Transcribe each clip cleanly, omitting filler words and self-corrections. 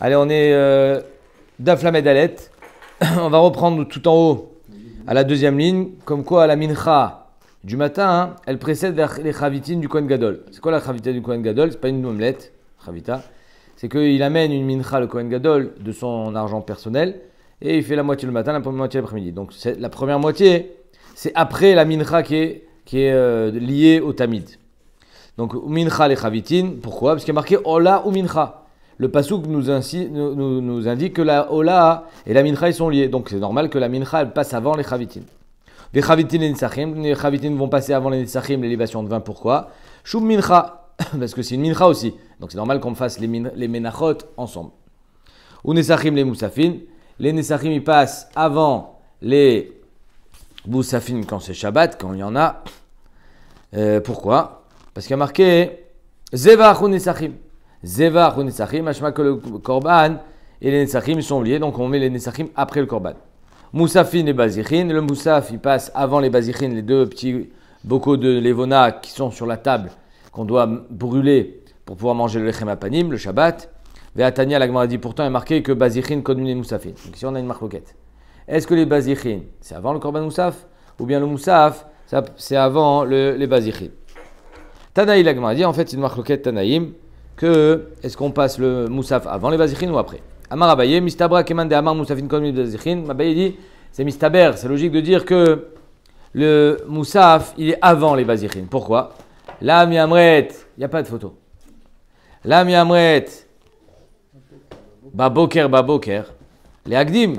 Allez, on est d'Aflamed Alet. On va reprendre tout en haut à la deuxième ligne. Comme quoi, la mincha du matin, hein, elle précède les chavitines du Kohen Gadol. C'est quoi la chavita du Kohen Gadol? C'est pas une omelette, chavita. C'est qu'il amène une mincha, le Kohen Gadol, de son argent personnel. Et il fait la moitié le matin, la moitié l'après-midi. Donc la première moitié, c'est après la mincha qui est liée au tamid. Donc mincha les chavitines, pourquoi? Parce qu'il y a marqué ola ou mincha. Le pasuk nous indique que la ola et la mincha ils sont liés. Donc c'est normal que la mincha elle passe avant les chavitines. Les chavitines et les nitsachim, les chavitines vont passer avant les nitsachim, les libations de vin. Pourquoi? Shub mincha, parce que c'est une mincha aussi. Donc c'est normal qu'on fasse les menachot ensemble. Ou nitsachim les moussafin. Les nitsachim ils passent avant les moussafin quand c'est Shabbat, quand il y en a. Pourquoi? Parce qu'il y a marqué Zevach ou nitsachim. Zevach ou nitsachim, machma que le korban et les nitsachim sont liés, donc on met les nitsachim après le korban. Moussafin et bazichin, le moussaf il passe avant les bazichin, les deux petits bocaux de levona qui sont sur la table, qu'on doit brûler pour pouvoir manger le lechem apanim, le Shabbat. Ve'atania, la Gemara dit pourtant, il est marqué que bazichin kodmin les moussafin. Donc ici on a une marloquette. Est-ce que les bazichin, c'est avant le korban moussaf, ou bien le moussaf, c'est avant les bazichin? Tanaï, la Gemara dit, en fait c'est une marloquette Tanaïm, que est-ce qu'on passe le moussaf avant les bazichin ou après? Amar Abaye, mistabra keman de amar moussafin kodmin bazichin. Abaye dit, c'est mistaber, c'est logique de dire que le moussaf, il est avant les bazichin. Pourquoi? La miamret, il n'y a pas de photo. La miamret, baboker, les agdim.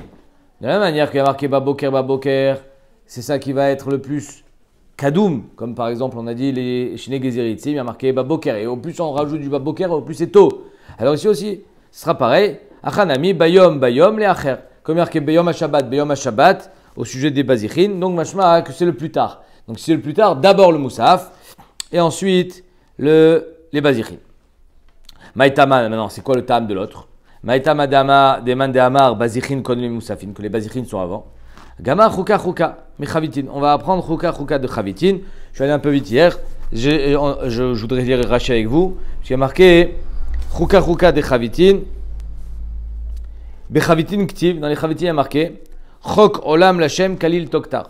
De la même manière qu'il y a marqué baboker, c'est ça qui va être le plus kadoum, comme par exemple on a dit les Shnei Gezeritzim, il y a marqué baboker, et au plus on rajoute du baboker, au plus c'est tôt. Alors ici aussi, ce sera pareil. Achanami, bayom, les acher. Comme il y a marqué bayom ha-shabbat, au sujet des bazichin, donc mashma que c'est le plus tard. Donc c'est le plus tard, d'abord le moussaf, et ensuite les bazichin. Maïtama, maintenant c'est quoi le tam de l'autre? Maïtama dama, deman de amar, bazichin kon les moussafin, que les bazichin sont avant. Gama chouka, mais chavitin. On va apprendre chouka de chavitin. Je suis allé un peu vite hier. Je voudrais lire Rashi avec vous. Parce qu'il y a marqué chouka de chavitin. Bechavitin ktiv. Dans les chavitin, il y a marqué chok olam lachem kalil toktar.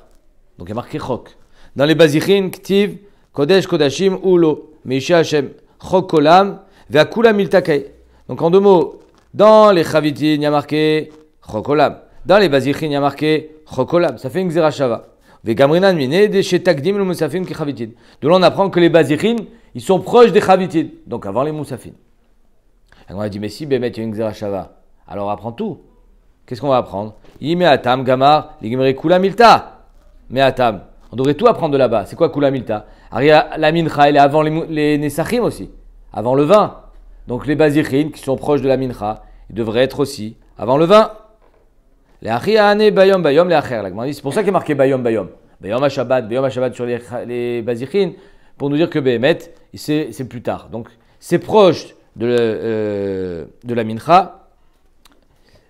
Donc il y a marqué chok. Dans les bazichin ktiv kodesh kodashim ulo. Meisha Hashem chok olam ve'akula miltakay. Donc en deux mots, dans les chavitin, il y a marqué chok olam. Dans les bazichin, il y a marqué chokolam. Ça fait une xerashava. Vegamrinan mine de chez takdim le moussafin qui chavitin. De là, on apprend que les bazichin, ils sont proches des chavitin. Donc avant les moussafin. Et on a dit, mais si, Bémet, il y a une xerashava. Alors on apprend tout. Qu'est-ce qu'on va apprendre? Ime atam, gamar, ligimere kula milta. Mais atam. On devrait tout apprendre de là-bas. C'est quoi kula milta? La mincha, elle est avant les nesachim aussi. Avant le vin. Donc les bazichin, qui sont proches de la mincha, ils devraient être aussi avant le vin. Les achiane bayom, les acher. C'est pour ça qu'il est marqué bayom. Bayom ha-shabbat sur les bazichin, pour nous dire que Béhémet, c'est plus tard. Donc c'est proche de la mincha,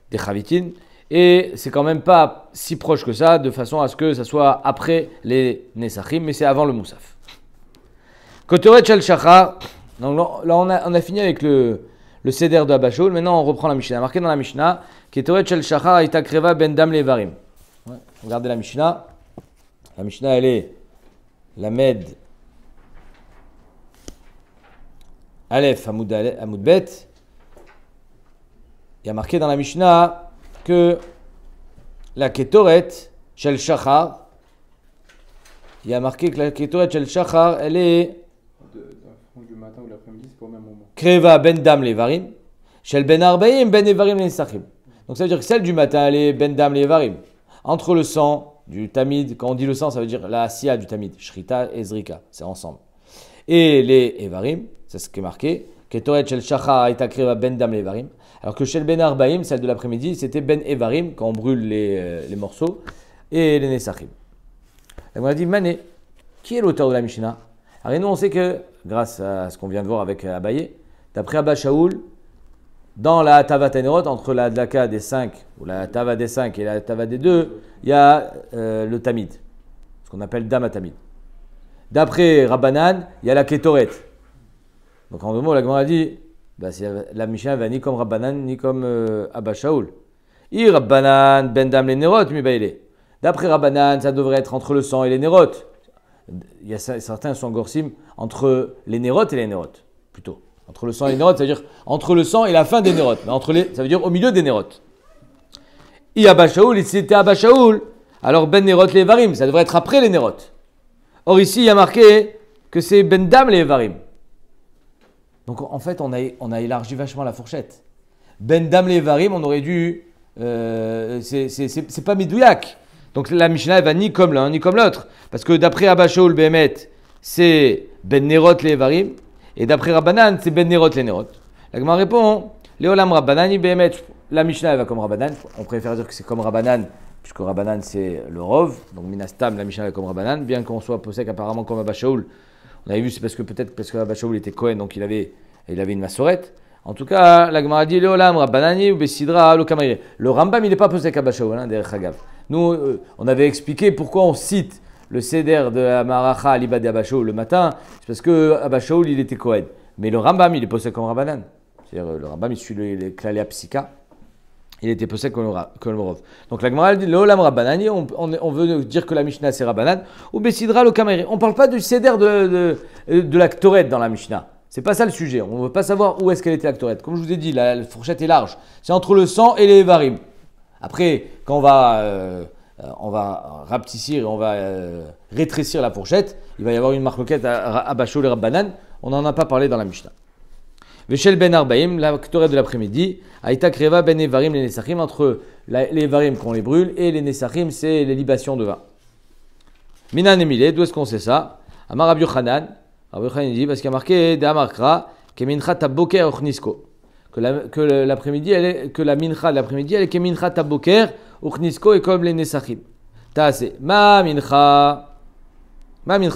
des chavitin, et c'est quand même pas si proche que ça, de façon à ce que ça soit après les nesachim, mais c'est avant le moussaf. Koteret shel shachar. Donc là on a fini avec le seder de Abashol. Maintenant on reprend la Mishnah. Marqué dans la Mishnah, Ketoret shel shachar ita kreva ben dam levarim. Regardez la Mishnah. La Mishnah elle est Lamed Aleph Amoud Bet. Il y a marqué dans la Mishnah que la Ketoret shel shachar, il y a marqué que la Ketoret shel shachar elle est du matin ou l'après-midi, c'est pas au même moment. Kreva ben dam levarim, shel ben arbaim ben evarim nesachim. Donc ça veut dire que celle du matin, elle est ben dam levarim. Entre le sang du tamid, quand on dit le sang, ça veut dire la siya du tamid, shrita et zrika, c'est ensemble. Et les evarim, c'est ce qui est marqué, ketoret shel shachar aita kreva ben dam levarim. Alors que shel ben arbaim, celle de l'après-midi, c'était ben evarim, quand on brûle les morceaux, et les nesachim. Et on a dit, Mané, qui est l'auteur de la Mishnah? Alors nous on sait que, grâce à ce qu'on vient de voir avec Abaye, d'après Abba Shaoul, dans la Tava Tenerot, entre la Dlaka des 5, ou la Tava des 5 et la Tava des 2, il y a le Tamid, ce qu'on appelle Dama Tamid. D'après Rabbanan, il y a la Ketoret. Donc en deux mots, la Gemara dit, Bah, la Mishnah va ni comme Rabbanan, ni comme Abba Shaul. I Rabbanan, ben dam les Nerot, mi baile. D'après Rabbanan, ça devrait être entre le sang et les Nerot. Il y a certains sont gorsim entre les Nerot et les Nerot, plutôt. Entre le sang et les Nerot, ça veut dire entre le sang et la fin des Nerot. Mais entre les, ça veut dire au milieu des Nerot. I Abba Shaul, et si c'était Abba Shaul, alors ben Nerot les Varim, ça devrait être après les Nerot. Or ici, il y a marqué que c'est ben dam les Varim. Donc en fait, on a élargi vachement la fourchette. Ben dam les Varim, on aurait dû... c'est pas midouyak. Donc la Mishnah elle va ni comme l'un ni comme l'autre. Parce que d'après Abba Shaul Behemet, c'est Ben Nerot les Varim. Et d'après Rabbanan, c'est Ben Nerot les Nerot. La Gemara répond Léolam Rabbanani Behemet. La Mishnah elle va comme Rabbanan. On préfère dire que c'est comme Rabbanan, puisque Rabbanan c'est le Rov. Donc Minastam, la Mishnah elle va comme Rabbanan. Bien qu'on soit posé apparemment comme Abba Shaul. On avait vu, c'est parce que Abba Shaul était Cohen, donc il avait une massorette. En tout cas, la Gemara dit Léolam Rabbanani ou Bessidra lo Kamaïre. Le Rambam il n'est pas posé qu'Abba Shaul, derrière Chagav. Nous, on avait expliqué pourquoi on cite le Seder de la Maracha à l'Ibad Abba Shaul le matin. C'est parce que Abba Shaul il était Cohen. Mais le Rambam il est posé comme Rabbanan. C'est-à-dire le Rambam il suit les Klalei Psika. Il était posé comme le Rov. Donc la Gemara dit Léolam Rabbanani, on veut dire que la Mishnah c'est Rabbanan ou Bessidra lo Kamaïre. On ne parle pas du Seder de la Ktoret dans la Mishnah. C'est pas ça le sujet. On ne veut pas savoir où est-ce qu'elle était la Ktoret. Comme je vous ai dit, la fourchette est large. C'est entre le sang et les varim. Après, quand on va rapetissir et on va rétrécir la fourchette, il va y avoir une marloquette à Bachol et Rabbanan. On n'en a pas parlé dans la Mishnah. Veshel ben Arbaim, la Ktoret de l'après-midi, Aïta Kreva ben Evarim, les Nesachim, entre les Evarim qu'on les brûle et les Nesachim, c'est les libations de vin. Minan Emile, d'où est-ce qu'on sait ça? Amar Rabbi Yochanan. Rabbi Yochanan dit, parce qu'il y a marqué De'amarkra, que minchat taboker ochnisko. Que l'après-midi, que la mincha de l'après-midi, elle est que minchat taboker ochnisko et comme les nesachim. Taase, ma mincha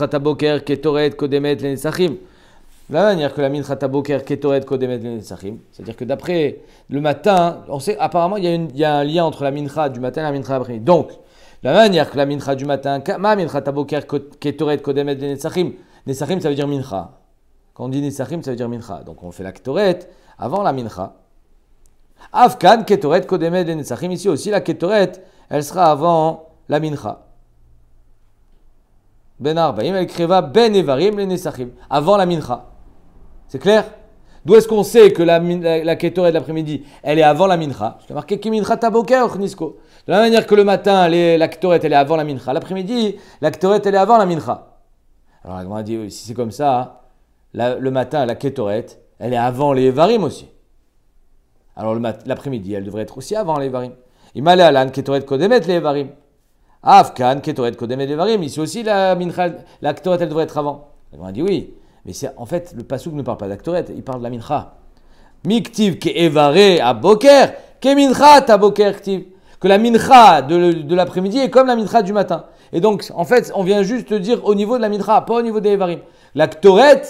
taboker ketoret kodemet les nesachim. De la manière que la mincha taboker ketoret kodemet les nesachim. C'est-à-dire que d'après le matin, on sait, apparemment, il y a un lien entre la mincha du matin et la mincha de l'après-midi. Donc, de la manière que la mincha du matin, ma mincha taboker ketoret kodemet les nesachim. Nesachim, ça veut dire mincha. Quand on dit Nesachim, ça veut dire mincha. Donc on fait la ketoret avant la mincha. Afkan, ketoret, kodemet, Nesachim. Ici aussi, la ketoret, elle sera avant la mincha. Ben Arbaim, elle créva ben Evarim, les Nesachim. Avant la mincha. C'est clair? D'où est-ce qu'on sait que la ketoret de l'après-midi, elle est avant la mincha? Parce qu'il y a marqué ki mincha taboker nisko. De la manière que le matin, la ketoret, elle est avant la mincha. L'après-midi, la ketoret, elle est avant la mincha. Alors, on a dit, si c'est comme ça, le matin, la ketoret, elle est avant les varim aussi. Alors, l'après-midi, elle devrait être aussi avant les varim. Imale alan, ketoret kodemet les varim. Afkan, ketoret kodemet les varim. Ici aussi, la ketoret, elle devrait être avant. On a dit oui. Mais en fait, le pasouk ne parle pas de la ketoret, il parle de la mincha. Miktiv ke evare a boker, ke mincha ta boker ktiv. Que la mincha de l'après-midi est comme la mincha du matin. Et donc, en fait, on vient juste dire au niveau de la mincha, pas au niveau des Evarim. La Ktoret,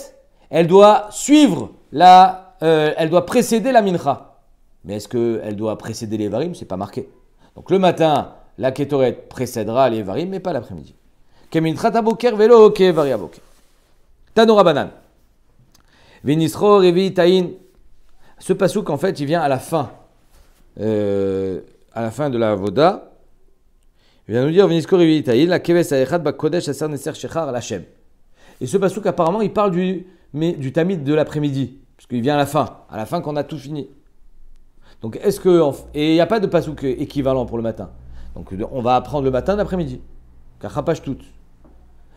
elle doit suivre elle doit précéder la mincha. Mais est-ce qu'elle doit précéder les Evarim? C'est pas marqué. Donc, le matin, la Ketoret précédera les Evarim, mais pas l'après-midi. Kemincha taboker velo ke evari aboker. Tanora banan. Venisro revi taïn. Ce pasouk, en fait, il vient à la fin. À la fin de la Voda. Il vient nous dire Venisko revi taïn, la keves aechad bakodesh aser neser shechar l'Hachem. Et ce pasouk, apparemment, il parle du tamid de l'après-midi. Parce qu'il vient à la fin qu'on a tout fini. Donc, et il n'y a pas de pasouk équivalent pour le matin. Donc, on va apprendre le matin d'après-midi. Kachapash tout.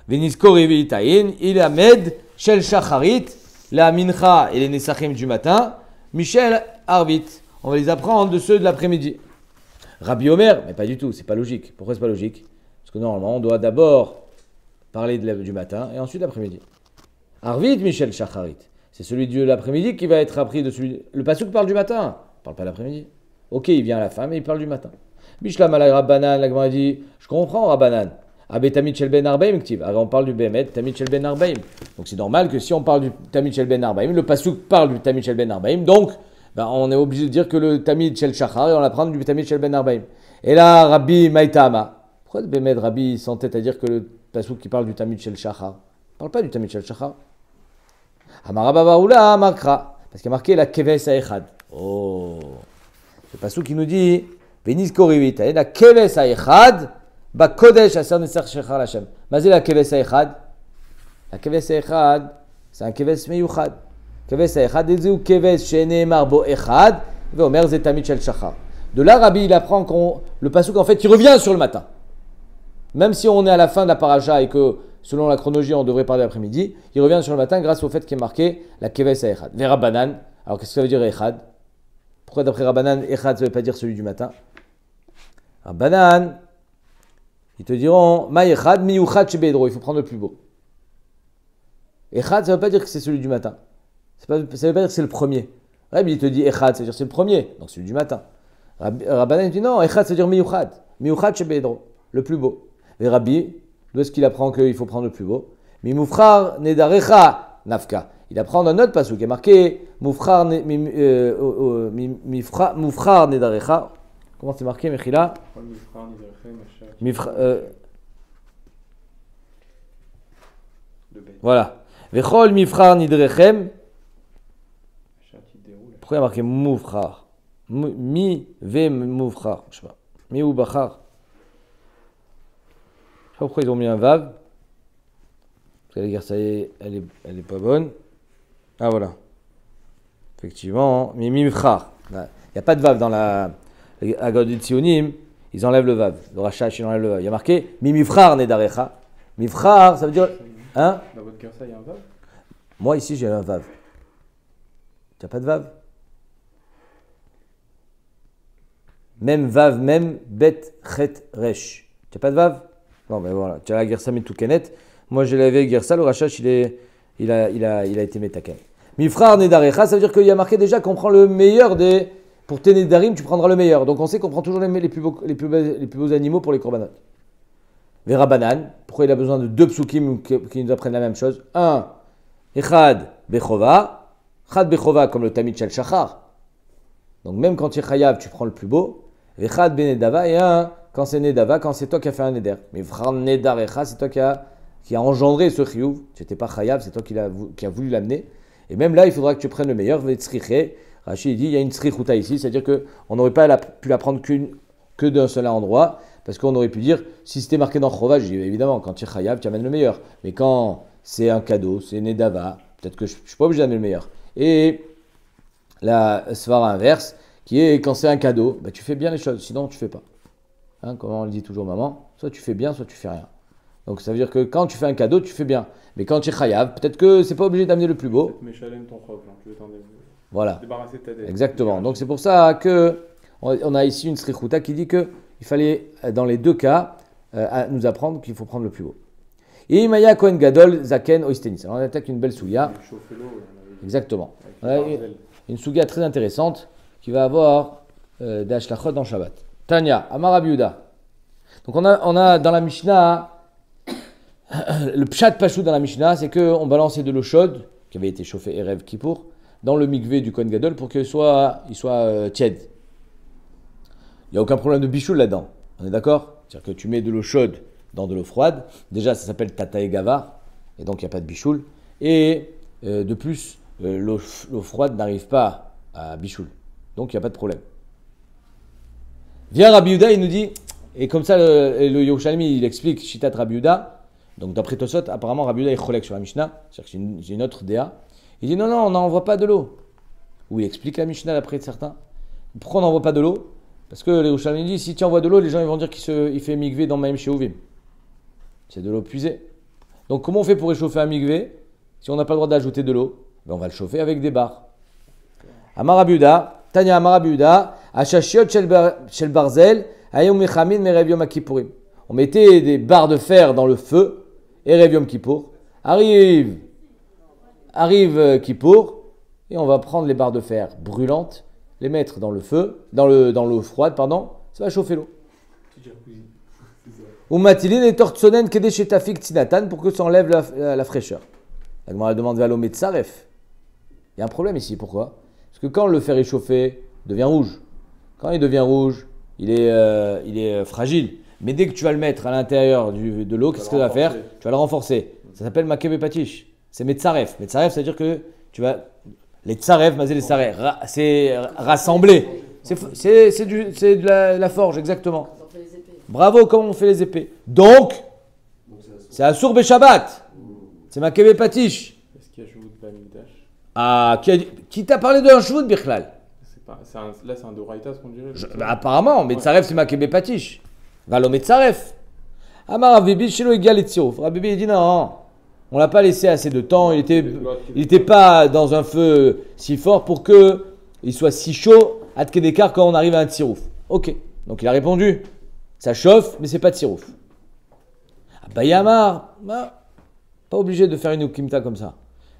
Venisko revi taïn, il amed shel shacharit, la mincha et les nesachim du matin, Michel Arvit. On va les apprendre de ceux de l'après-midi. Rabbi Omer, mais pas du tout, c'est pas logique. Pourquoi c'est pas logique? Parce que normalement, on doit d'abord parler du matin et ensuite l'après-midi. Arvit, Michel Shacharit. C'est celui de l'après-midi qui va être appris de celui. Le pasouk parle du matin, il parle pas de l'après-midi. Ok, il vient à la fin, mais il parle du matin. Bishlam ala Rabbanan, la Gemara dit, je comprends Rabbanan. Abé Tamid Shel Ben Arbaim, on parle du Behemet, Tamid Shel Ben Arbaim. Donc c'est normal que si on parle du Tamid Shel Ben Arbaim, le pasouk parle du Tamid Shel Ben Arbaim, donc on est obligé de dire que le Tamid Shel Shachar, et on l'apprend du Tamid Shel Ben Arbaim. Et là, Rabbi Maïtama. Pourquoi le Behemet, Rabbi s'entête à dire que le pasouk qui parle du Tamid Shel Shachar? Il ne parle pas du Tamid Shel Shachar. Amarababa Oula Makra. Parce qu'il y a marqué la keves haechad. Oh. C'est pas ce qui nous dit Venis korivit. La keves haechad. Ba kodesh aser neser shechar Hashem. Mazé la keves haechad. La keves haechad, c'est un keves meyuchad. Keves haechad, et ou keves sheneemar bo echad. Veomer zetamit shel shachar. De là, Rabbi, il apprend qu'on le pasuk, en fait, il revient sur le matin. Même si on est à la fin de la paracha et que, selon la chronologie, on devrait parler l'après-midi, il revient sur le matin grâce au fait qu'il est marqué la keves haechad. Ve Rabbanan. Alors, qu'est-ce que ça veut dire echad? Pourquoi d'après Rabbanan, echad, ça ne veut pas dire celui du matin? Rabbanan, ils te diront, ma echad mi uchad shebedro, il faut prendre le plus beau. Echad, ça ne veut pas dire que c'est celui du matin. Ça ne veut pas dire que c'est le premier. Rabbi, il te dit echad, ça veut dire que c'est le premier, donc celui du matin. Rabbanan, il dit non, echad, ça veut dire mi uchad. Mi uchad shebedro, le plus beau. Et Rabbi, d'où est-ce qu'il apprend qu'il faut prendre le plus beau? Mi mufrar nedarecha nafka. Il apprend dans notre passage qui est marqué mufrar nedarecha. Comment c'est marqué, Mechila? Voilà. Vechol mifrar nidrechem. Pourquoi il y a marqué mufrar? Mi ve mufrar. Je sais pas. Mi ou bachar. Je sais pas pourquoi ils ont mis un vav. Parce que la guerre, ça y est, elle est pas bonne. Ah voilà. Effectivement, mi mifrar. Il n'y a pas de vav dans la Agod Tzionim, ils enlèvent le vav. Le Rachash, il enlève le vav. Il y a marqué mi mifrar nedarecha. Mifrar, ça veut dire. Hein? Dans votre cœur, ça, il y a un vav? Moi, ici, j'ai un vav. Tu n'as pas de vav? Même vav, même bet, chet, resh. Tu n'as pas de vav? Non, mais voilà. Tu as la gersa mitoukenet. Moi, j'ai lavé gersa. Le Rachash, il a été metaken. Mifrar nedarecha, ça veut dire qu'il y a marqué déjà qu'on prend le meilleur des. Pour tes nedarim, tu prendras le meilleur. Donc on sait qu'on prend toujours les plus beaux animaux pour les korbanot. Vera banan, pourquoi il a besoin de deux psukim qui nous apprennent la même chose? Un, echad bechova. Chad bechova comme le tamid shel shachar. Donc même quand tu es chayav, tu prends le plus beau. Echad benedava et un, quand c'est nedava, quand c'est toi qui as fait un neder. Mais vran nedarecha, c'est toi qui a engendré ce chiyuv. Tu n'étais pas chayav, c'est toi qui a voulu l'amener. Et même là, il faudra que tu prennes le meilleur. Vetzriche. Rachid dit il y a une srichuta ici, c'est-à-dire qu'on n'aurait pas pu la prendre que d'un seul endroit, parce qu'on aurait pu dire, si c'était marqué dans Chova, je dis évidemment, quand tu es chayav, tu amènes le meilleur. Mais quand c'est un cadeau, c'est Nedava, peut-être que je ne suis pas obligé d'amener le meilleur. Et la svara inverse, qui est quand c'est un cadeau, bah, tu fais bien les choses, sinon tu ne fais pas. Hein, comme on le dit toujours maman, soit tu fais bien, soit tu fais rien. Donc ça veut dire que quand tu fais un cadeau, tu fais bien. Mais quand tu es chayav, peut-être que c'est pas obligé d'amener le plus beau. Peut-être Meshalem ton chov, tu veux t'en voilà. débarrasser de ta dette. Exactement. Donc c'est pour ça que on a ici une srichuta qui dit que il fallait dans les deux cas nous apprendre qu'il faut prendre le plus beau. Et Imaya Kohen Gadol Zaken Oistenis. Alors on attaque une belle souya. Exactement. Une souya très intéressante qui va avoir des hashlachot dans Shabbat. Tanya Amar Rabbi Yehuda. Donc on a dans la Mishnah le pshat pashut dans la Mishnah, c'est que on balançait de l'eau chaude qui avait été chauffée Erev Kippour dans le mikvé du Kohen Gadol pour qu'il soit tiède. Il n'y a aucun problème de bichoul là-dedans. On est d'accord? C'est-à-dire que tu mets de l'eau chaude dans de l'eau froide. Déjà, ça s'appelle tata et gavar. Et donc, il n'y a pas de bichoul. Et de plus, l'eau froide n'arrive pas à bichoul. Donc, il n'y a pas de problème. Vient Rabbi Yehuda, il nous dit, et comme ça, le Yerushalmi, il explique Shitat Rabbi Yehuda. Donc, d'après Tosot, apparemment, Rabbi Yehuda est cholek sur la Mishnah. C'est-à-dire que c'est une autre déa. Il dit non, on n'envoie pas de l'eau. Ou il explique la Mishnah d'après certains. Pourquoi on n'envoie pas de l'eau? Parce que les Yerushalmi dit si tu envoies de l'eau, les gens ils vont dire qu'il fait mikvé dans Maïm Sheuvim. C'est de l'eau puisée. Donc comment on fait pour réchauffer un mikvé si on n'a pas le droit d'ajouter de l'eau? Ben, on va le chauffer avec des barres. Amar Rabbi Yehuda, Tanya Amar Rabbi Yehuda, Ashashiot shel barzel, ayom mechamin merev yom kippurim. On mettait des barres de fer dans le feu, erev yom kippour. Arrive Kippour, et on va prendre les barres de fer brûlantes, les mettre dans le feu, dans l'eau froide, pardon, ça va chauffer l'eau. Ou matilin et tortsonen kedeshetafik tsinatan pour que ça enlève la fraîcheur. La Gemara demande à l'homme de Saref. Il y a un problème ici, pourquoi? Parce que quand le fer est chauffé, il devient rouge. Quand il devient rouge, il est fragile. Mais dès que tu vas le mettre à l'intérieur de l'eau, qu'est-ce que tu vas faire? Tu vas le renforcer. Ça s'appelle makebe patish. C'est Metzaref. Metzaref, c'est-à-dire que tu vas Les tsaref, mazé les tsaref. C'est rassemblé. C'est de la forge, exactement. On fait les épées. Bravo, comment on fait les épées. Donc, c'est Assour Beshabbat. C'est ma Kebe Patish. Est-ce qu'il y a Jout Bamigdash? Ah, qui t'a parlé d'un Shvout, Birklal? Là, c'est un Doraita, ce qu'on dirait. Apparemment, mais Tsaref, c'est ma Kebe Patish. Valomé Tsaref. Amar Rabibi, chez l'égal et Tziouf. Rabibi, il dit non, on l'a pas laissé assez de temps. Il était pas dans un feu si fort pour que il soit si chaud à Tkedekar quand on arrive à un Tsirouf. Ok, donc il a répondu. Ça chauffe, mais c'est pas Tsirouf. Abayamar, pas obligé de faire une ukimta comme ça.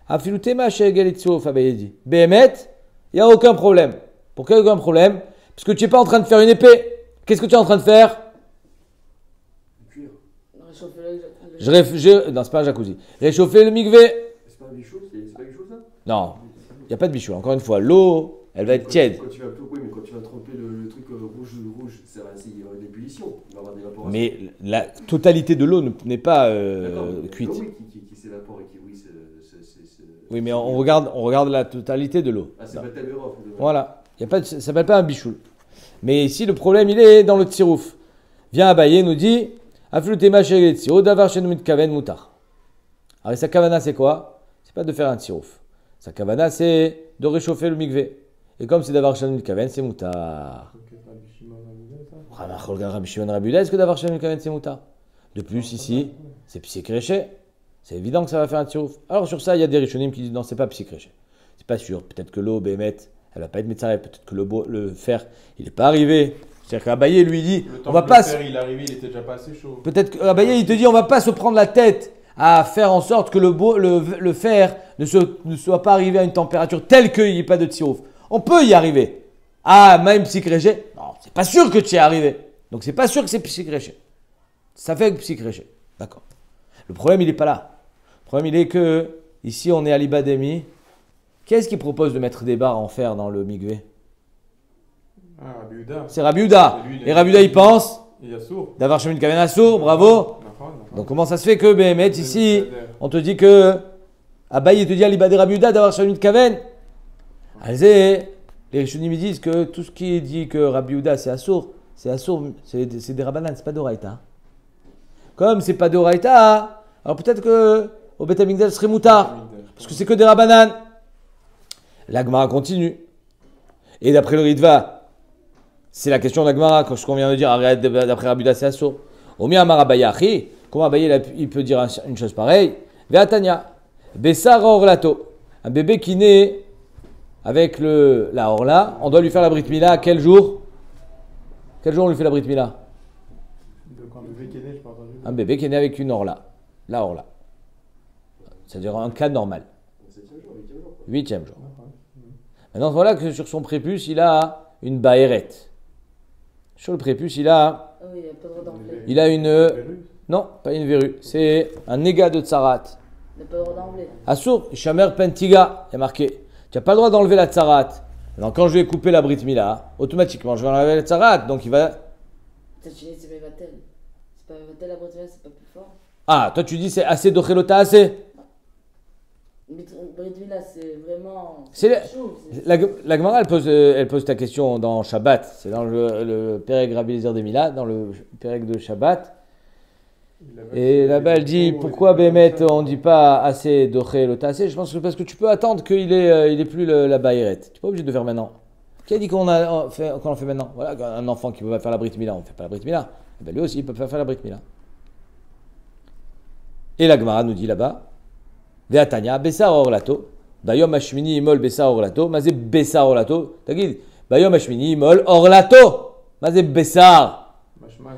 Afilutema chez l'égal et Tziouf, Abaye dit. Behemet, il n'y a aucun problème. Pourquoi aucun problème? Parce que tu n'es pas en train de faire une épée. Qu'est-ce que tu es en train de faire? Non, c'est pas un jacuzzi. Réchauffer le mikvé. C'est pas un bichou, c'est pas quelque chose ça? Non, il n'y a pas de bichou. Encore une fois, l'eau, elle va être tiède. Quand tu vas, oui, mais quand tu vas tremper le truc rouge, ça va, il y aura une ébullition. Il va y avoir des évaporations. Mais la totalité de l'eau n'est pas cuite. Oui, qui s'évapore et qui, oui, Oui, mais on regarde la totalité de l'eau. Ah, c'est pas le Taberov. Voilà. Ça ne s'appelle pas un bichou. Mais ici, le problème, il est dans le tsirouf. Viens Abaye, nous dit Aflutema chez tziro, davar chez mitkaven mutar. Alors, sa kavana, c'est quoi? C'est pas de faire un tsirouf. Sa kavana, c'est de réchauffer le mikvé. Et comme c'est davar chez mitkaven, c'est mutar. Rabbi Shimon Rabbi Yehuda, est-ce que davar chez mitkaven, c'est mutar? De plus, ici, c'est psychréché. C'est évident que ça va faire un tsirouf. Alors, sur ça, il y a des rishonim qui disent non, c'est pas psychréché. C'est pas sûr. Peut-être que l'eau, bémet, elle va pas être métzaré. Peut-être que le fer, il n'est pas arrivé. C'est-à-dire qu'Abaye lui dit, on va pas. Le fer, il est arrivé, il était déjà pas assez chaud. Peut-être qu'Abaye il te dit, on va pas se prendre la tête à faire en sorte que le fer ne soit pas arrivé à une température telle qu'il n'y ait pas de tsirouf. On peut y arriver. Ah, même psychréché. Non, c'est pas sûr que tu y es arrivé. Donc c'est pas sûr que c'est psychréché. Ça fait psychréché. D'accord. Le problème, il n'est pas là. Le problème, il est que ici, on est à l'Ibademi. Qu'est-ce qui propose de mettre des barres en fer dans le mikvé? Ah, Rabbi Yehuda. C'est Rabbi Yehuda. Et Rabbi Yehuda, il pense Il y a sourd. d'avoir chemin de Kaven Assour, bravo. Donc comment ça se fait que Béhémet, ici, on te dit que Abaye te dit à l'Ibadé Rabbi Yehuda d'avoir chemin de Kaven? Les Rishonim disent que tout ce qui dit que Rabbi Yehuda c'est Assour, c'est des Rabbanan, c'est pas d'Oraïta. Comme c'est pas d'Oraïta, alors peut-être que au Beth Amikdash serait Moutar, parce que c'est que des Rabbanan. La Gemara continue. Et d'après le Ritva, c'est la question de la Gemara, ce qu'on vient de dire, arrête d'après Rabbi Yehuda c'est Assour. Omi Amar Abaye Achi, comment Abaye il peut dire une chose pareille? Ve'atanya, Bessar Orlato, un bébé qui naît avec la Orla, on doit lui faire la Brit Mila à quel jour? Quel jour on lui fait la Brit Mila? Un bébé qui est né, je pas entendu. Un bébé qui est né avec une Orla, la Orla. C'est-à-dire un cas normal. 8e jour. Maintenant, voilà que sur son prépuce, il a une baérette. Sur le prépuce, il a Oui, il n'y a pas le droit d'enfler. Il a une... Non, pas une verrue. C'est un néga de tsarat. Il n'a pas le droit d'enfler. Assour, Shamer Pentiga, il y a marqué. Tu n'as pas le droit d'enlever la tsarat. Alors quand je vais couper la Brit Mila, automatiquement, je vais enlever la tsarat. Donc il va... C'est Mevatel. C'est pas Mevatel, la Bretagne, c'est pas plus fort. Ah, toi tu dis c'est assez d'ochelota assez. Brit Mila, c'est vraiment... C'est chaud. la Gemara, elle pose ta question dans Shabbat. C'est dans le Pérec Rabbi Eliezer de Mila, dans le Pérec de Shabbat. Et là-bas, elle dit pourquoi Bémet on ne dit pas assez d'ochelota assez? Je pense que parce que tu peux attendre qu'il ait plus la baïrette. Tu n'es pas obligé de faire maintenant. Qui a dit qu'on le fait maintenant? Voilà, un enfant qui ne peut pas faire la Brit Mila, on ne fait pas la Brit Mila. Et ben lui aussi, il ne peut pas faire la Brit Mila. Et la Gemara nous dit là-bas, Ve'atanya, Bessar Orlato, Bayom Hashmini Imol Bessar Orlato, Mazé Bessar Orlato, Tagid, Bayom Hashmini Imol Orlato, Mazé Bessar.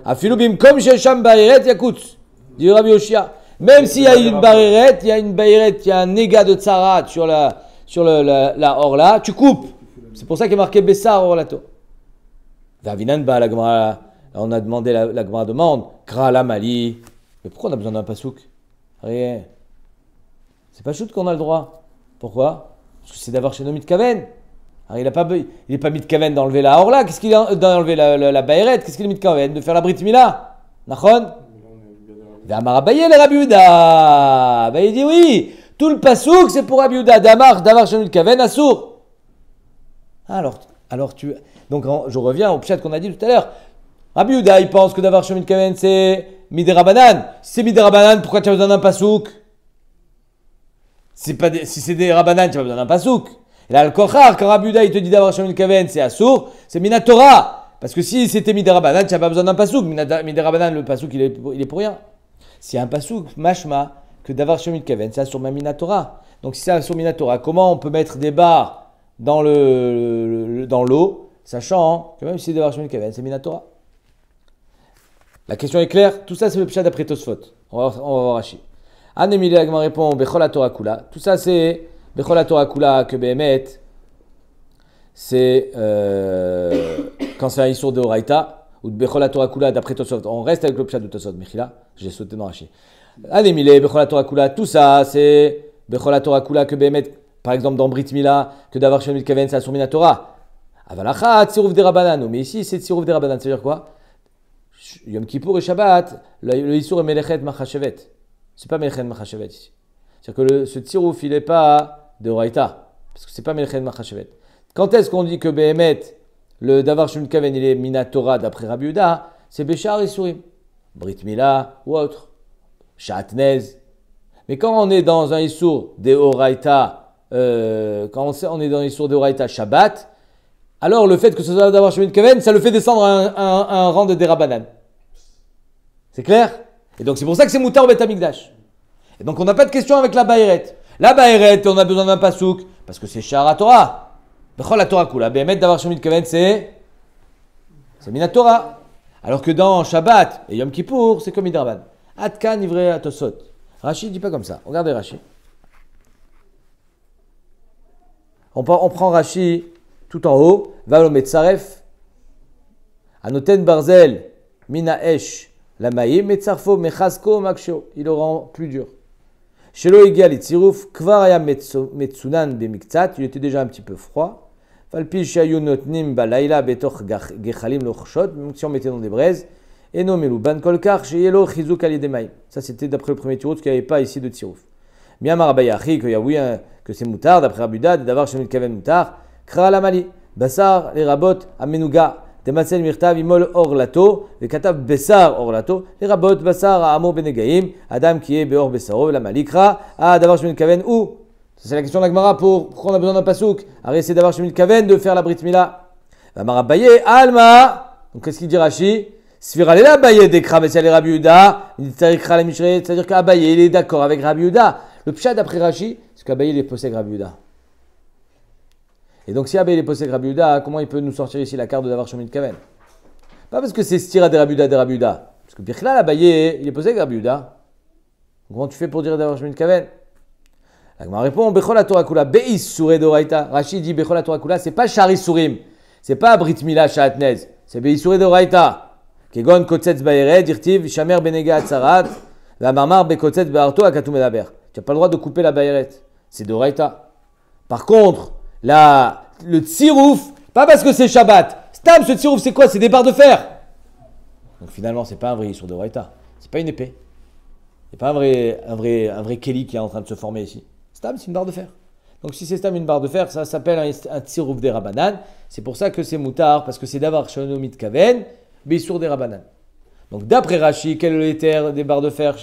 Afilou bimkom shesham baïret yakutz, dit Rabbi Yoshia. Même s'il y a une baïret, il y a un néga de tsarat sur la orla, tu coupes. C'est pour ça qu'il est marqué Bessar Orlato. Vavinan ba la Gemara, on a demandé, la Gemara demande, Kra la Mali. Mais pourquoi on a besoin d'un pasouk? Rien. C'est pas chute qu'on a le droit. Pourquoi? Parce que c'est d'avoir chez nos mitkaven. Alors il n'est pas mitkaven d'enlever la orla. Qu'est-ce qu'il a d'enlever la baïrette? Qu'est-ce qu'il est mitkaven? De faire la Brit Mila. Nachon? Ve'amar Abaye le Rabbi Yehuda. Abaye dit oui. Tout le pasouk, c'est pour Rabbi Yehuda. Davar Shenu Kaven, Assour. Alors tu. Donc je reviens au pshat qu'on a dit tout à l'heure. Rabbi Yehuda, il pense que Davar Shenu Kaven, c'est Midirabanan. Si c'est Midirabanan, pourquoi tu as besoin d'un pasouk? Si c'est des Rabanan, tu as besoin d'un pasouk. Et là, le Kochar, quand Rabbi Yehuda, il te dit Davar Shenu Kaven, c'est Assour, c'est Minatora. Parce que si c'était Midirabanan, tu n'as pas besoin d'un pasouk. Midirabanan, le pasouk, il est pour rien. S'il y a un pasouk, mashma, que Davar Shemit Kaven, c'est sur ma Minatora. Donc si c'est sur Minatora, comment on peut mettre des barres dans l'eau, sachant que même si c'est Davar Shemit Kaven, c'est Minatora. La question est claire. Tout ça, c'est le pshat d'après Tosfot. On va voir Rashi. Anemile Agma répond Bechol Torah Kula. Tout ça, c'est Bechol Torah Kula que Behemet, c'est quand c'est un Issour de Horaïta, ou de Bechol Torah Kula d'après Tosfot. On reste avec le pshat de Tosfot. Mechila, j'ai sauté dans Rashi. Anemile Bechol Torah Kula. Tout ça, c'est Bechol Torah Kula que Behemet, par exemple dans Brit Mila, que Davar Shemit Kaven, c'est sur Minatora. Avalachat, Tsirouf de Rabbanan. Mais ici, c'est Tsirouf de Rabbanan. C'est-à-dire quoi? Yom Kippour et Shabbat, le Issour est Melechet Machashevet. C'est pas Melechet Machashevet ici. C'est-à-dire que ce Tsirouf, il n'est pas de Horaïta. Parce que c'est pas Melechet Machashevet. Quand est-ce qu'on dit que Behemet, le Davar Shemit Kaven, il est Minatora d'après Rabbi Yehuda? C'est Béchar et Sourim. Brit Mila ou autre. Shatnez. Mais quand on est dans un Issour de Horaïta, quand on est dans un Issour de Horaïta Shabbat, alors le fait que ce soit Davar Shemit Kaven, ça le fait descendre à un rang de Derabanan. C'est clair? Et donc c'est pour ça que c'est Moutar au Bet Amikdash. Et donc on n'a pas de question avec la Baïret. La Baïret, on a besoin d'un pasouk, parce que c'est Shara Torah. Bechol la Torah Kula. Behemet Davar Shemit Kaven, c'est Minatora. Alors que dans Shabbat et Yom Kippour, c'est comme Midraban. Atkan ivrei atosot. Rashi ne dit pas comme ça. Regardez Rashi. On prend Rashi tout en haut. Va lo metzaref. Anoten barzel mina esh lamaim metzarfo mechasko maksho. Il le rend plus dur. Shelo egal itziruf kvar aya metsunan bemiktzat. Il était déjà un petit peu froid. Falpi shayu notnim balayla betoch gechalim lochshot. Donc si on mettait dans des braises. Et non, Melouban Kolkar, chez Yelo, Chizouk Alidemaï. Ça, c'était d'après le premier tirouf, qu'il n'y avait pas ici de tirouf. Miyamar Abayachi, qu'il y a oui, que c'est moutard, d'après Abuda, d'avoir chez Kaven moutard, Kra la Mali, Bassar, les rabot, Amenuga, Dematsel Mirtav, Imol Orlato, les Katav Bessar Orlato, les rabot, Bassar, Amo Benegaim, Adam qui est Beor Bessaro, la Malikra, d'avoir chez Kaven ou. C'est la question de la Gemara pourquoi on a besoin d'un pasouk. Arrêtez c'est d'avoir chez Kaven de faire la Brit Mila. Marabaye, Alma. Donc qu'est-ce qu'il dit Rashi? C'est-à-dire qu'Abaye il est d'accord avec Rabbi Yehuda. Le pshat d'après Rashi, c'est qu'Abaye il est possède Rabbi Yehuda. Et donc si Abaye il est possède Rabbi Yehuda, comment il peut nous sortir ici la carte de Davar Shemit Kaven? Pas parce que c'est Stira de Rabbi Yehuda. Parce que Bichlal Abaye il est possède Rabbi Yehuda. Comment tu fais pour dire Davar Shemit Kaven? La Gemara répond Bechol la Torah Kula Beis Suré d'Oraïta. Rashi dit Bechol la Torah Kula, c'est pas Shari Surim, c'est pas Brit Mila Shatnez, c'est Beis Suré d'Oraïta. Kegon kotzetz baered, dirtiv, shamer benega atzarat, la marmar bekotzetz bearto akatou medaber. Tu n'as pas le droit de couper la baeret. C'est de Horaïta. Par contre, le tsirouf, pas parce que c'est Shabbat. Stam, ce tsirouf, c'est quoi? C'est des barres de fer. Donc finalement, c'est pas un vrai issur de Horaïta. C'est pas une épée. C'est pas un vrai Kelly qui est en train de se former ici. Stam, c'est une barre de fer. Donc si c'est Stam, une barre de fer, ça s'appelle un tsirouf des Rabbanan. C'est pour ça que c'est moutard, parce que c'est d'avoir shonomit kaven. Beissour des Rabbanan. Donc d'après Rashi, quel est le terre des barres de fer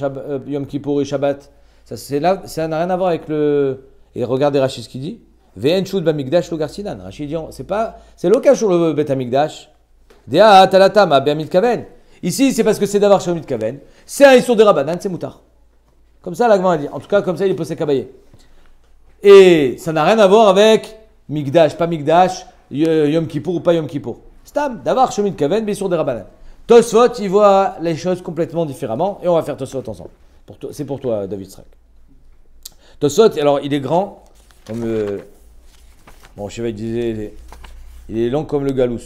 Yom Kippour et Shabbat? Ça n'a rien à voir avec le. Et regardez Rashi ce qu'il dit. Ve'en shud b'amikdash lo garsinan. Rashi dit c'est l'occasion sur le Bet Amikdash. Dea talatama be'amid kaven. Ici c'est parce que c'est d'avoir shomit kaven. C'est un issour des Rabbanan, c'est moutard. Comme ça l'Agma a dit. En tout cas comme ça il est posé kabaye. Et ça n'a rien à voir avec Mikdash, pas Mikdash, Yom Kippour ou pas Yom Kippour. Stam, d'avoir Shomit Kaven, Bessour des Rabbanan. Tosfot, il voit les choses complètement différemment et on va faire Tosfot ensemble. C'est pour toi, David Strak. Tosfot, alors il est grand, comme bon, Cheval disait, il est long comme le galous.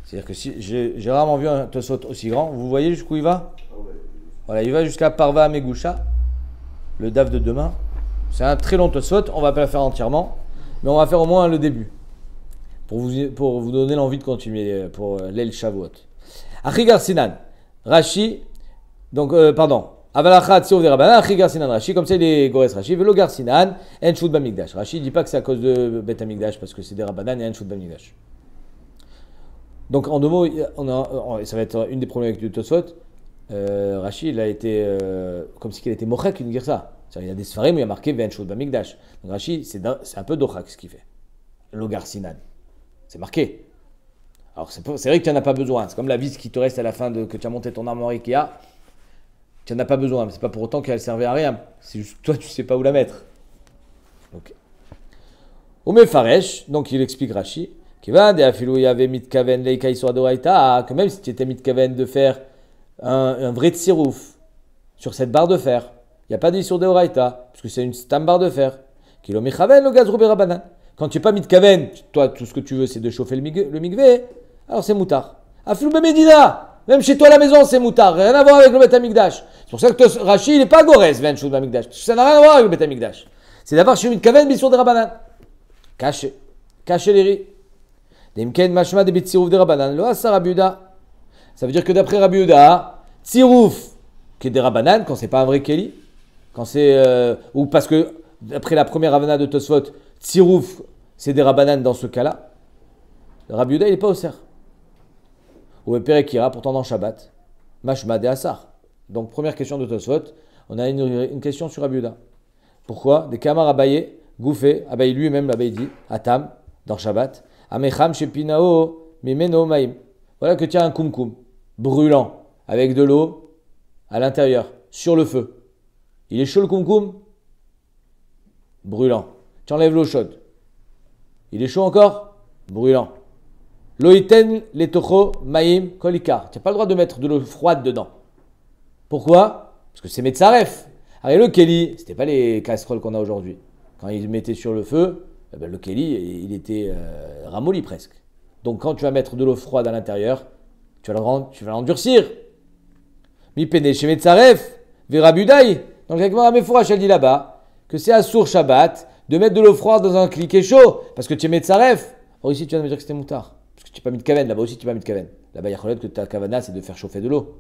C'est-à-dire que si j'ai rarement vu un Tosfot aussi grand. Vous voyez jusqu'où il va? Voilà, il va jusqu'à Parva Megusha, le DAF de demain. C'est un très long Tosfot, on va pas le faire entièrement, mais on va faire au moins le début. Pour vous donner l'envie de continuer pour l'El Shavuot. Achigar Sinan, Rashi, donc, Avalachat tsirouf des Rabbanan, Achi Garsinan Rashi, comme ça il est Gores Rashi, Velo Garsinan, En Shvut Bamikdash. Rashi ne dit pas que c'est à cause de Bet Amikdash parce que c'est des Rabbanan et En Shvut Bamikdash. Donc en deux mots, ça va être une des problématiques du Tosfot. Rashi, il a été comme si il était mochek une girsa. Il y a des sfarim où il y a marqué Ve'en Shvut Bamikdash. Donc Rashi, c'est un peu dochak ce qu'il fait. Lo Garsinan. C'est marqué. Alors c'est vrai que tu n'en as pas besoin. C'est comme la vis qui te reste à la fin que tu as monté ton armoire Ikea. Tu n'en as pas besoin, mais c'est pas pour autant qu'elle servait à rien. C'est juste toi, tu sais pas où la mettre. Ok. Ome Faresh, donc il explique Rashi, que même si tu étais mitkaven de faire un vrai tsirouf sur cette barre de fer, il n'y a pas d'issur de oraita, parce que c'est une stam barre de fer. Quand tu n'es pas mitkaven, toi, tout ce que tu veux, c'est de chauffer le mikvé, alors c'est moutar. Afilou bemedina. Même chez toi à la maison, c'est moutar. Rien à voir avec le Beth Amikdash. C'est pour ça que Rashi, il n'est pas Gores, Ve'en Shvut Bamikdash. Ça n'a rien à voir avec le Beth Amikdash. C'est d'avoir chez Mitkaven, bien sûr, des Rabbanan. Caché. Caché les riz. Demken mashma de Bitsirouf des Rabbanan. Lo asa Rabbi Yehuda. Ça veut dire que d'après Rabbi Yehuda, Tsirouf, qui est des Rabbanan, quand c'est pas un vrai Keli, quand c'est. Ou parce que, d'après la première Ravana de Tosfot, Tsirouf, c'est des Rabbanan dans ce cas-là. Rabbi Yehuda, il n'est pas au cerf. Ou Perekira, pourtant dans Shabbat, Mashma de Asar. Donc, première question de Tosfot, on a une question sur Rabbi Yehuda. Pourquoi des Kamar Abaye, Gouffé, Abaye lui-même, l'Abaye dit, Atam, dans Shabbat, Amecham Shepinao, Mimeno Maim. Voilà que tu as un kumkum, brûlant, avec de l'eau à l'intérieur, sur le feu. Il est chaud le kumkum? Brûlant. Tu enlèves l'eau chaude. Il est chaud encore? Brûlant. Loïten letocho maïm kolikar. Tu n'as pas le droit de mettre de l'eau froide dedans. Pourquoi? Parce que c'est Metzaref. Alors le Keli, c'était pas les casseroles qu'on a aujourd'hui. Quand ils mettaient sur le feu, le Keli, il était ramolli presque. Donc quand tu vas mettre de l'eau froide à l'intérieur, tu vas l'endurcir. Mi pene chez Metzaref, Vera Budai. Donc avec Maramefourash, elle dit là-bas que c'est à Sour Shabbat de mettre de l'eau froide dans un cliquet chaud parce que tu es Metzaref. Or ici, tu viens de me dire que c'était moutard. Parce que tu n'es pas mis de kaven, là-bas aussi tu n'es pas mis de kaven. Là-bas, il y a que ta kavana, c'est de faire chauffer de l'eau.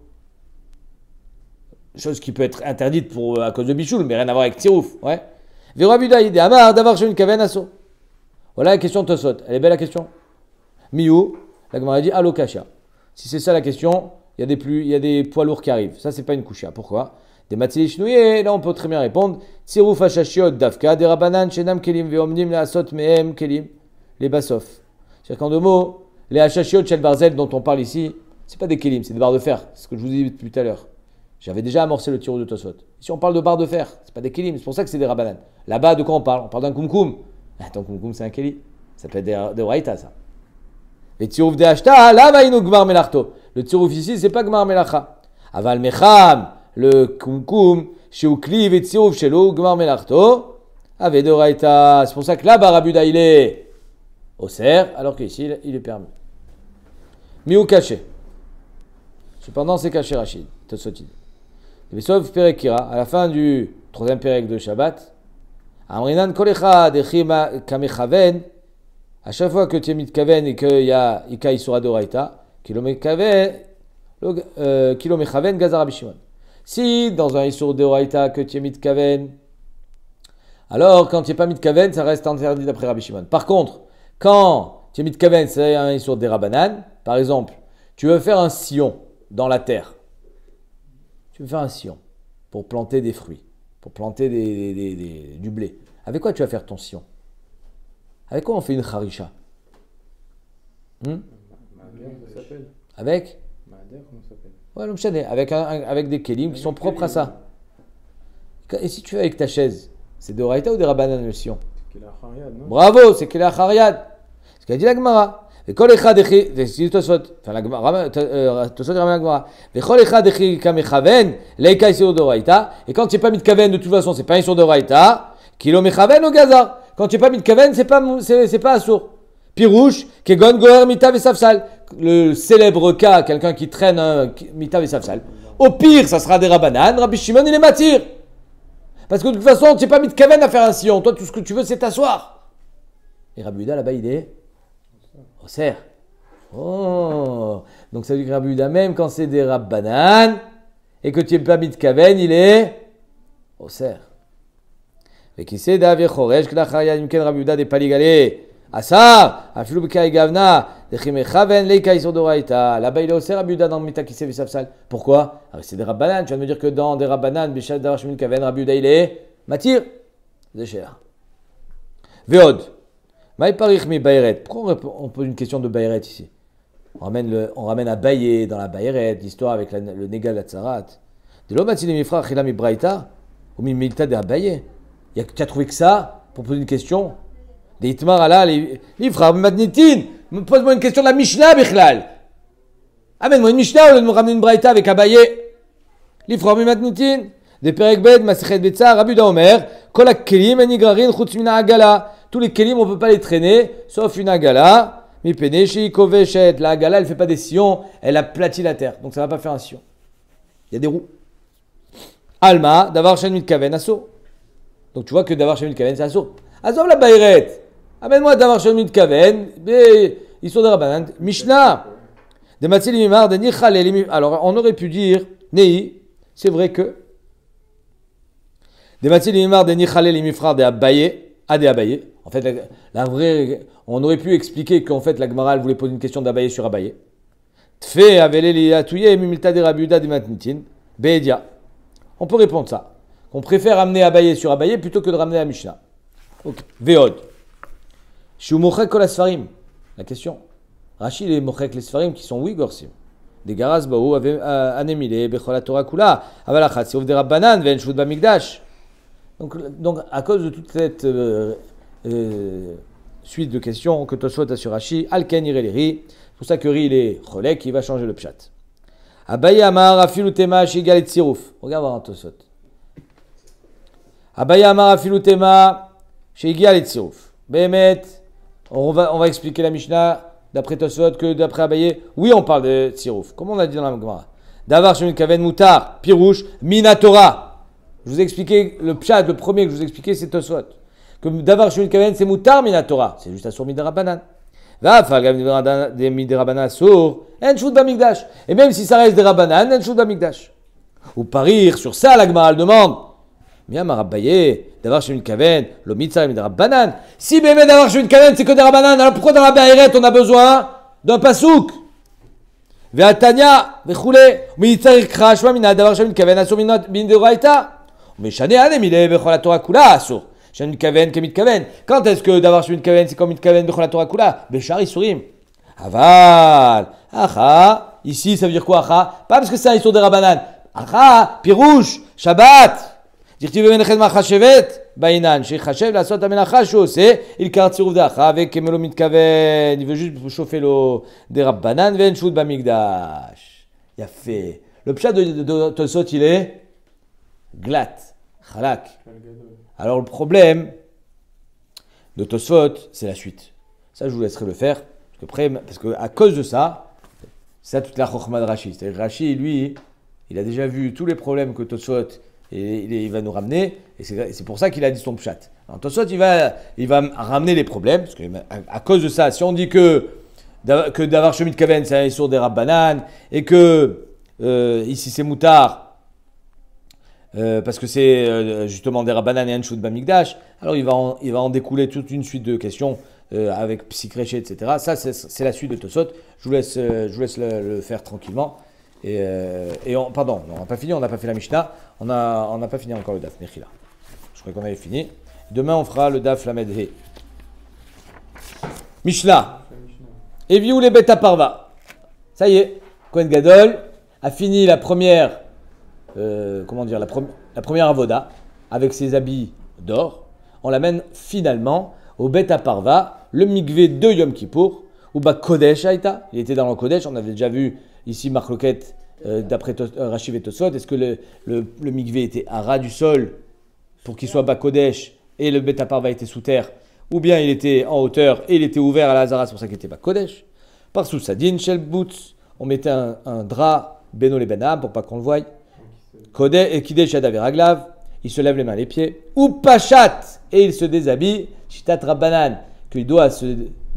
Chose qui peut être interdite à cause de Bichoul, mais rien à voir avec Tsirouf. Ouais. Vera Budaï, Amar, d'avoir chez une kaven asso. Voilà la question de Tosfot. Elle est belle la question. Miou, la Gemara dit Alokasha. Si c'est ça la question, il y a des poids lourds qui arrivent. Ça, c'est pas une kusha. Pourquoi? Des matzili chnouillés, là on peut très bien répondre. Tsirouf hachashiot davka, des rabanan, shenam kelim, veomnim, la asot mehem kelim, les basof. C'est-à-dire qu'en deux mots, les hachashiot shel barzel dont on parle ici, c'est pas des kelim, c'est des barres de fer. C'est ce que je vous ai dit tout à l'heure. J'avais déjà amorcé le tirou de Tosfot. Ici on parle de barres de fer, c'est pas des kelim, c'est pour ça que c'est des rabanan. Là-bas, de quoi on parle? On parle d'un kumkum. Attends, kumkum c'est un keli. Ça peut être des raïta ça. Et tsirouf de hashta, là va inu gmar melarto. Le tsirouf ici, c'est pas gmar melacha. Aval mecham, le kumkum, chez Ukliv et tsirouf chez l'eau, gmar melarto. Ave de raïta. C'est pour ça que là-bas, Rabuda, il est au cerf, alors qu'ici, il est permis. Miou caché. Cependant, c'est caché, Rachid. Tosotid. Et sauf Perekira, à la fin du troisième Perek de Shabbat, Amrinan kolecha dechima kamechaven. À chaque fois que tu es mitkaven et qu'il y a Ika Isura d'Oraita, kilomechaven gazar Rabbi Shimon. Si dans un Isur d'Oraita que tu es mitkaven, alors quand tu n'es pas mitkaven, ça reste interdit d'après Rabbi Shimon. Par contre, quand tu es mitkaven, c'est un Isur d'Erabanan, par exemple, tu veux faire un sillon dans la terre. Tu veux faire un sillon pour planter des fruits, pour planter du blé. Avec quoi tu vas faire ton sillon? Avec quoi on fait une harisha? Madère, ça s'appelle. Avec Madère, comment ça s'appelle? Ouais, l'omchadé, avec des kelim qui sont propres à ça. Et si tu fais avec ta chaise, c'est de Raïta ou des Rabbanan le sillon? C'est qu'il a Hariad, non? Bravo, c'est qu'il a Hariad. C'est ce qu'a dit la Gemara. Et kol echad echi, c'est Tosfot. Enfin la Gemara, Tosfot ramène la Gemara. Et kol echad echi kamechaven, leika isur de Raïta. Et quand tu n'es pas mis de kaven, de toute façon, c'est pas un sur de Raïta. Kilo mechaven au gazar. Quand tu n'es pas mis de kaven, c'est pas assour. Pirouche, kegon goer mitav et safsal. Le célèbre cas, quelqu'un qui traîne un mitav et safsal. Au pire, ça sera des Rabbanan. Rabbi Shimon, il est matir. Parce que de toute façon, tu n'es pas mis de kaven à faire un sillon. Toi, tout ce que tu veux, c'est t'asseoir. Et Rabbi Yehuda, là-bas, il est au cerf. Oh, donc ça veut dire que Rabbi Yehuda, même quand c'est des Rabbanan, et que tu n'es pas mitkaven, il est au cerf. Et qui sait d'avier choresh que la chaya imken Rabbi Yehuda de paligale asar afilu b'kai gavna de chimechaven leika isur doraita. Là-bas il est au cerf Rabbi Yehuda dans Mita qui s'est vu safsal. Pourquoi? C'est des rabbanan. Tu viens de me dire que dans des rabbanan b'shat davar shemin kaven Rabbi Yehuda il est matir. C'est cher. Veod. Maï parich mi bayret. Pourquoi on pose une question de bayret ici? On ramène à Baye dans la bayret, l'histoire avec le négal la tzarat. De l'homme a-t-il mi frère chila mi braïta ou mi milta de Abaye? Tu as trouvé que ça pour poser une question? Des itmar ala, les frères matnitin. Pose-moi une question de la Mishnah, Bichlal. Amène-moi une Mishnah au lieu de me ramener une braïta avec Abaye. Les frères matnitin. Des perek bed, masechet betza, Rabbi Yehuda Omer, kol ha-kelim en nigrarin chutz min ha-agala. Tous les kelim, on ne peut pas les traîner, sauf une agala. Mi peneshi koveshet. La agala, elle ne fait pas des sillons, elle aplatit la terre. Donc ça ne va pas faire un sillon. Il y a des roues. Alma, davar shen mitkaven, asso. Donc tu vois que davar shen mitkaven, c'est asso. Azov la bayret. Amène-moi davar shen mitkaven. Ils sont des rabbanan. Mishnah. Des matzil mimar, des nichale. Alors on aurait pu dire, nei, c'est vrai que. Des matzil mimar, des nichale, limifrar, des abaye. Des Abaye. En fait, la vraie, on aurait pu expliquer qu'en fait la Gemara voulait poser une question d'Abaye sur Abaye. Tfé avele liatouye mimilta de Rabbi Yehuda de matnitin beedia. On peut répondre ça. On préfère amener Abaye sur Abaye plutôt que de ramener la Mishnah. Ok. Veod. Shu mochek kol asfarim. La question. Rashi les mochek les sfarim qui sont oui gorsim. Des garas baou anemile bechol Torah kula avalachat siof de rabbanan ve'en shvut bamikdash. Donc, à cause de toute cette suite de questions que Tosfot a sur Rashi, Alken ireleri, c'est pour ça que Ri il est cholek, il va changer le pshat. Abaye amar afilu tema shigal et tsirouf. Regarde voir Tosfot. Abaye amar afilu tema shigal et tsirouf. Behemet, on va expliquer la Mishnah d'après Tosfot que d'après Abaye, oui on parle de tsirouf. Comme on a dit dans la Gemara. Davar shemit kaven mutar, pirouche, minatora. Je vous ai expliqué le pshat, le premier que je vous ai expliqué, c'est Tosfot. Que davar shemit kaven, c'est mutar minatora. C'est juste assur midirabanan. Va fal gav midirabanan assur, en shvut bamikdash. Et même si ça reste des rabanan, en shvut bamikdash. Ou parir sur ça, la Gemara demande. Miyam arabaye, davar shemit kaven, lo mitzar midirabanan. Si bébé davar shemit kaven, c'est que des rabanan, alors pourquoi dans la Bayret on a besoin d'un pasouk? Ve'atanya, ve'choule, mitzar krashma mina davar shemit kaven assur min deoraita. Mais Shane Anemile bechol Torah kula asur. Shane Kaven kemit kaven. Quand est-ce que d'avoir shemit kaven c'est comme mit kaven bechol Torah kula? Bechari surim. Aval. Acha. Ici ça veut dire quoi acha? Pas parce que c'est un histoire de rabanan. Acha. Pirouche. Shabbat. Dirti bemenechet machashevet. Bainan. Chez Chashev la sot amenacha c'est il kart sirouf d'acha avec kemelo mit kaven. Il veut juste chauffer l'eau des rabanan ven shud bamikdash. Il a fait. Le pshat de Tosfot il est glat. Chalak. Alors le problème de Tosfot, c'est la suite. Ça, je vous laisserai le faire. Parce que à cause de ça, c'est toute la chokhma de Rashi. C'est-à-dire Rashi, lui, il a déjà vu tous les problèmes que Tosfot il va nous ramener. Et c'est pour ça qu'il a dit son pshat. Alors Tosfot, il va ramener les problèmes. Parce que à cause de ça, si on dit que d'avoir shemit kaven, c'est un issur des rabbanan, et que ici c'est moutard, parce que c'est justement des rabbanan et un shut bamikdash, alors il va en découler toute une suite de questions avec psychréché, etc. Ça, c'est la suite de Tosfot. Je vous laisse le faire tranquillement. Pardon, on n'a pas fini, on n'a pas fait la Mishnah, on n'a pas fini encore le Daf Nechila. Je crois qu'on avait fini. Demain, on fera le Daf Lamed He. Mishnah. Eviou les bêta parva. Ça y est, Kohen Gadol a fini la première. La première avoda avec ses habits d'or, on l'amène finalement au Bet Parva, le mikvé de Yom Kippour, ou Kodesh Aïta, il était dans le Kodesh, on avait déjà vu ici Marloquette d'après Rashi et Tosfot, est-ce que le mikvé était à ras du sol pour qu'il soit Kodesh et le Bet Parva était sous terre, ou bien il était en hauteur et il était ouvert à la Hazara, c'est pour ça qu'il était Kodesh. Par sous Sadin, Shel Boots, on mettait un drap Beno le Benam pour pas qu'on le voie. Kodeh et Kidesh Adaveraglav, il se lève les mains et les pieds. Ou Pachat, et il se déshabille. Shitat Rabbanan, qu'il doit se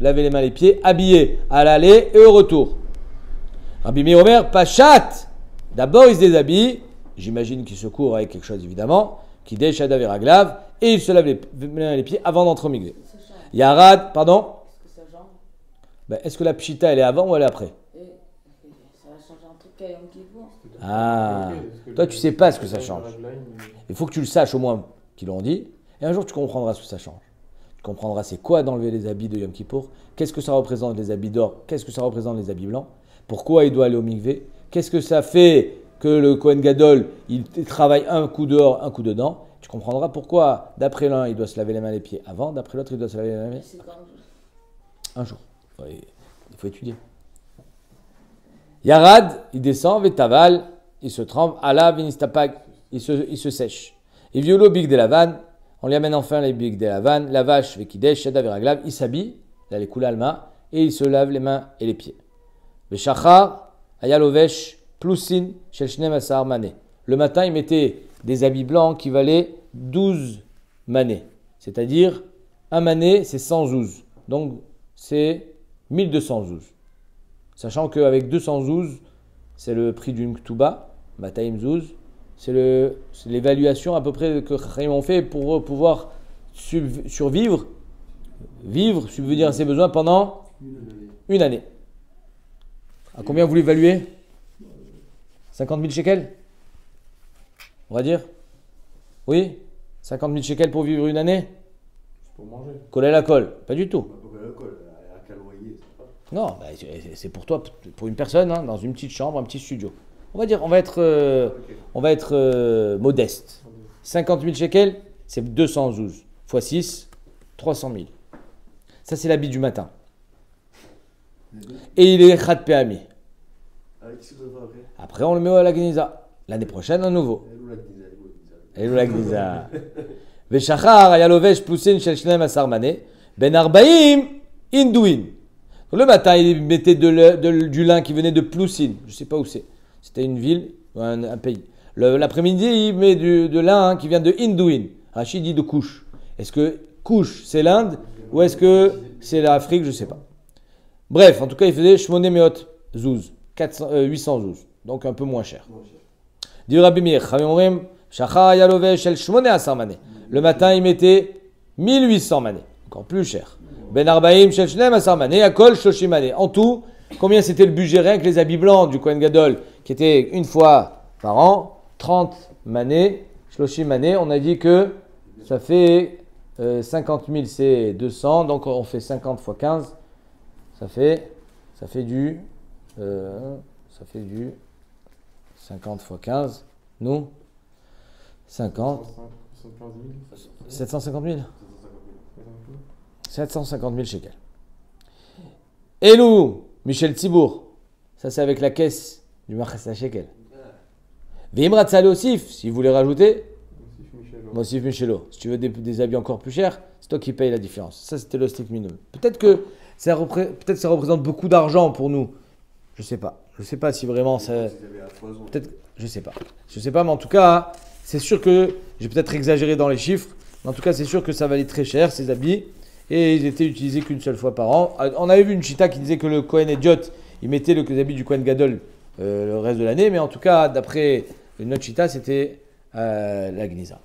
laver les mains et les pieds, habillé à l'aller et au retour. Rabbi Meir Omer, Pachat, d'abord il se déshabille, j'imagine qu'il se court avec quelque chose évidemment, qui déchada veraglav, et il se lave les pieds avant d'entrer au mikvé. Ça change. Yarad, pardon. Est-ce que ça change? Ben, est-ce que la pshita elle est avant ou elle est après? Et ça va changer un truc à Yom Kippour. Ah, toi tu sais pas ce que ça change. Il faut que tu le saches au moins qu'ils l'ont dit, et un jour tu comprendras ce que ça change. Tu comprendras c'est quoi d'enlever les habits de Yom Kippour, qu'est-ce que ça représente les habits d'or, qu'est-ce que ça représente les habits blancs, pourquoi il doit aller au mikvé, qu'est-ce que ça fait que le Kohen Gadol il travaille un coup dehors, un coup dedans. Tu comprendras pourquoi d'après l'un il doit se laver les mains et les pieds avant, d'après l'autre il doit se laver les mains et les pieds C'est quand un jour. Il faut étudier. Yarad, il descend, Vetaval, il se trempe, Allah, Vinistapag, il se sèche. Et Violo, Big de Lavan, on lui amène enfin les Big de Lavan, la vache, Vekidesh, Shada, Veraglav, il s'habille, il a les coulées alma, et il se lave les mains et les pieds. Veshachar, Ayalovesh, Plousin, Shelshnem Asar Mané. Le matin, il mettait des habits blancs qui valaient 12 manés. C'est-à-dire, un mané, c'est 100 zouz. Donc, c'est 1200 zouz. Sachant qu'avec 200 zouz, c'est le prix d'une ktuba, Mataim zouz, c'est l'évaluation à peu près que Chaim ont fait pour pouvoir survivre, subvenir à ses besoins pendant une année. À combien vous l'évaluez? 50 000 shekels? On va dire? Oui? 50 000 shekels pour vivre une année? Pour manger. Coller la colle? Pas du tout. Non, bah, c'est pour toi, pour une personne, hein, dans une petite chambre, un petit studio. On va dire, on va être modeste. 50 000 shekels, c'est 200 zouz. Fois 6, 300 000. Ça, c'est l'habit du matin. Et il est khat peami. Après, on le met à la Gniza. L'année prochaine, un nouveau. Et la Gniza. Veshachar, ayalovesh, plusin, shel shnem asar mané. Ben arbaim, indouin. Le matin, il mettait du lin qui venait de Ploussine. Je ne sais pas où c'est. C'était une ville ou un pays. L'après-midi, il met de lin qui vient de Indouin. Rachid dit de Couche. Est-ce que Couche, c'est l'Inde ou est-ce que c'est l'Afrique? Je ne sais pas. Bref, en tout cas, il faisait Shmoné Meot Zouz. 800 zouz. Donc un peu moins cher. Dit Rabbi Meir, le matin, il mettait 1800 manées. Encore plus cher. Ben Arbaim, Shel Shnem, Asar Mané, Akol, Shoshim Mané. En tout, combien c'était le budget rien que les habits blancs du Kohen Gadol, qui étaient une fois par an, 30 manées, Shloshim Mané. On a dit que ça fait 50 000, c'est 200, donc on fait 50 fois 15, ça fait du 50 fois 15, nous, 50, 750 000 750 000 shekels. Et nous, Michel Tzibour, ça c'est avec la caisse du Machas Shekel. Vimrat Salé Osif, si vous voulez rajouter, Mosif Michelo. Si tu veux des habits encore plus chers, c'est toi qui payes la différence. Ça c'était le strict minimum. Peut-être que ça représente beaucoup d'argent pour nous. Je sais pas. Je sais pas si vraiment ça. Peut-être. Je sais pas, mais en tout cas, c'est sûr que j'ai peut-être exagéré dans les chiffres. Mais en tout cas, c'est sûr que ça valait très cher ces habits. Et ils étaient utilisés qu'une seule fois par an. On avait vu une chita qui disait que le Kohen Ediot, il mettait les habits du Kohen Gadol le reste de l'année. Mais en tout cas, d'après notre chita, c'était la Gniza.